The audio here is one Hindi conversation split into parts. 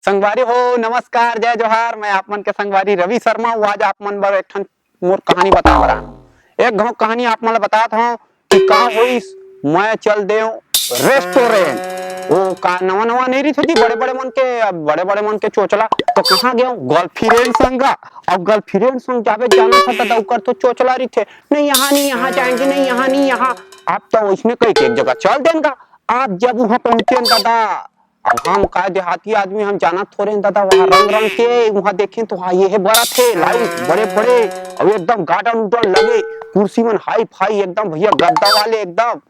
संगवारी हो नमस्कार जय जोहार। मैं आप मन के संगवारी रवि शर्मा हूँ। आज आप मन बर एक ठन मोर कहानी बता रहा एक घाव कहानी आप मन बतात हूँ कि का होइस। मैं चल देव रेस्टोरेंट वो का नवा नवा नहीं रही थी बड़े बड़े मन के चोचला तो कहाँ गया गर्लफ्रेंड संग। अब गर्लफ्रेंड संग जावे जाना था दादा उकर तो चोचला रही थे नहीं यहाँ जाएंगे नहीं यहाँ आप तो उसने कही एक जगह चल देगा। आप जब वहां पहुंचे दादा अब हम का देहाती आदमी हम जाना थोड़े दादा वहाँ रंग रंग के वहाँ देखें तो हाँ ये है बड़ा थे लाइट बड़े बड़े अब एकदम गार्डन उर्डन लगे कुर्सी मन हाई फाई एकदम भैया गद्दा वाले एकदम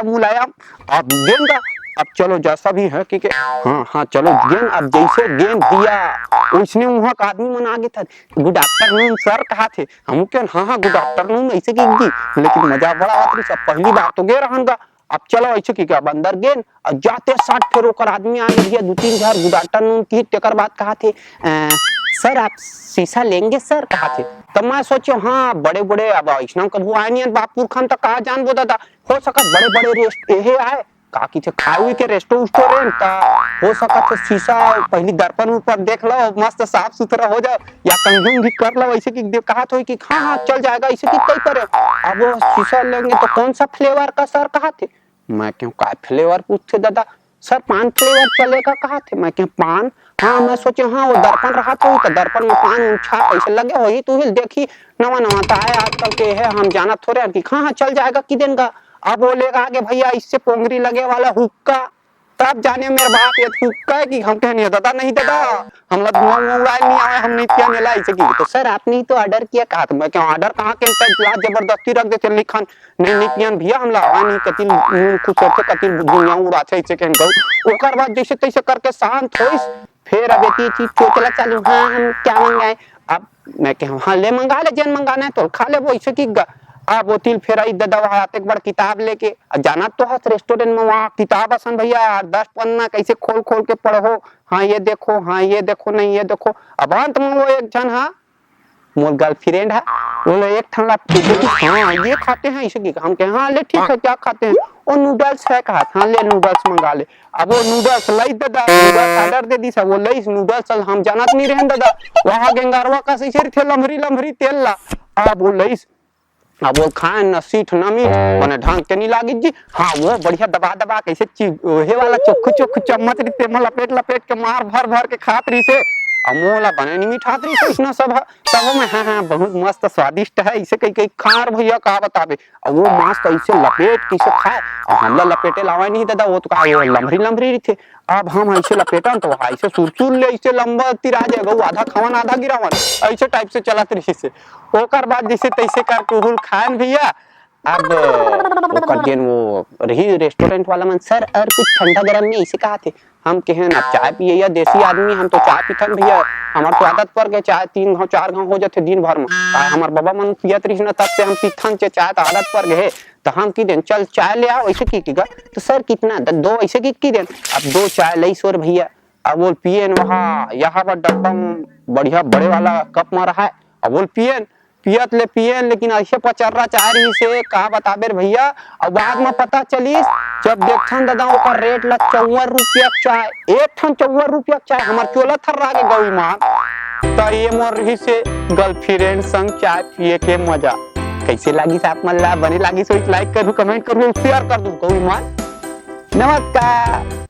मुलायम अब देंगा। अब चलो जैसा भी है कि हाँ चलो गेंद अब जैसे गेंद दिया उसने वहाँ का आदमी मन आगे था गुड आफ्टरनून सर कहा थे हम क्या हाँ गुड आफ्टरनून ऐसे की लेकिन मजा बड़ा आता सब पहली बार तो गे रहूंगा। अब चलो ऐसे की क्या अंदर गेंद और जाते 60 फेर ओकर आदमी आगे भैया 2-3 घर गुड आफ्टरनून की तेकर बात कहा थे सर आप शीशा लेंगे सर कहा थे। तब मैं सोचो हाँ बड़े बड़े अब इस्लाम कबू आए नहीं बापुर खान तक कहा जान बोदा था हो सका बड़े बड़े रेस्ट ये आए का की थे खाए के रेस्टोरेंट हो सका थे शीशा पहली दर्पण ऊपर देख लो मस्त साफ सुथरा हो जाए या कंघी भी कर लो ऐसे की कहा तो कि हाँ चल जाएगा ऐसे की कई करे। अब वो शीशा लेंगे तो कौन सा फ्लेवर का सर कहा थे। मैं क्यों का फ्लेवर पूछते दादा सर पान फ्लेवर चलेगा कहा थे। मैं क्यों पान हाँ मैं सोचे हाँ वो दर्पण रहा तो दर्पण में पान छाप ऐसे लगे हो तो देखी नवा तो आए आजकल के है हम जाना थोड़े कि हाँ चल जाएगा कि दिन का। अब बोलेगा आगे भैया इससे पोंगरी लगे वाला हुक्का तब जाने मेरे बाप ये हुक्का है कि हम कहने दादा नहीं दादा हम लोग धुआं उड़ाए नहीं आए हम नहीं पिया नेला ऐसे की तो सर आपने तो ऑर्डर किया कहा तो मैं क्या ऑर्डर कहाँ के जबरदस्ती रख देते लिखन नहीं पियन भैया हम लावा नहीं कतिल खुश होते कतिल धुआं उड़ाते ऐसे कहन गौ ओकर बाद जैसे तैसे करके शांत होइस फिर अब ये चीज चोचला चालू हाँ हम क्या मंगाए। अब मैं क्या हाँ ले मंगा ले जन मंगाना है तो खा ले वो ऐसे की अब वो तिल फेर दादा वहाँ एक बार किताब लेके जाना तो है रेस्टोरेंट में वहाँ किताब असन भैया 10 पन्ना कैसे खोल खोल के पढ़ो हाँ ये देखो नहीं ये देखो। अब अंत में वो एक जन हाँ मोर गर्लफ्रेंड है बोले एक ठंडा हाँ ये खाते हैं इसे की हम कहे हाँ ले ठीक है क्या खाते हैं वो नूडल्स है कहा हाँ ले नूडल्स मंगा ले। अब वो नूडल्स लाई दादा नूडल्स ऑर्डर दे दी सब वो लई नूडल्स हम जानत नहीं रहे दादा वहाँ गेंगारवा का सही थे लम्हरी तेल ला अब वो लई अब वो खाए न सीठ न मीठ मैंने ढंग के नहीं लागी जी हाँ वो बढ़िया दबा कैसे हे वाला चोख चम्मच रही में लपेट के मार भर के खात रही से मोला बने नहीं मिठात रही से इसना सब में हाँ बहुत मस्त स्वादिष्ट है इसे कई खार भैया कहा बतावे और वो मस्त ऐसे लपेट कैसे खाए और हमला लपेटे लावा नहीं दादा वो तो कहा लम्हरी रही थे। अब हम ऐसे लपेटन तो ऐसे सुरसुर ले ऐसे लंबा तिरा जाएगा आधा खावन आधा गिरावन ऐसे टाइप से चलत रही से ओकर बाद जैसे तैसे करके उहुल खान भैया। अब ओकर दिन वो रही रेस्टोरेंट वाला मन सर और कुछ ठंडा गरम में ऐसे कहा थे हम कहे आप चाय पिए या देसी आदमी हम तो चाय पीथन भैया हमार तो आदत पड़ गए चाय 3 घाव 4 घाव हो जाते दिन भर में हमार बाबा मन पियत रही तब से हम पीथन चाय तो आदत पड़ गए तो हम की दें चल चाय ले आओ ऐसे की तो सर कितना 2 ऐसे की दें अब 2 चाय लई सोर भैया। अब बोल पियन वहाँ यहाँ पर डब्बा बढ़िया बड़े वाला कप में रहा है अब बोल पियन लेकिन ऐसे पचर्रा चाह रही से कहा बताबे भैया। अब बाद में पता चलीस जब देखन दादा ओकर रेट ला 54 रुपया चाय एक ठन 54 रुपया चाय हमार चोला थर्रा के गई मान तो ये मोर रही से गर्लफ्रेंड संग चाय पिए के मजा कैसे लगी आप मन ला बने लगी सो लाइक करू कमेंट करू शेयर कर दू गई मान। नमस्कार।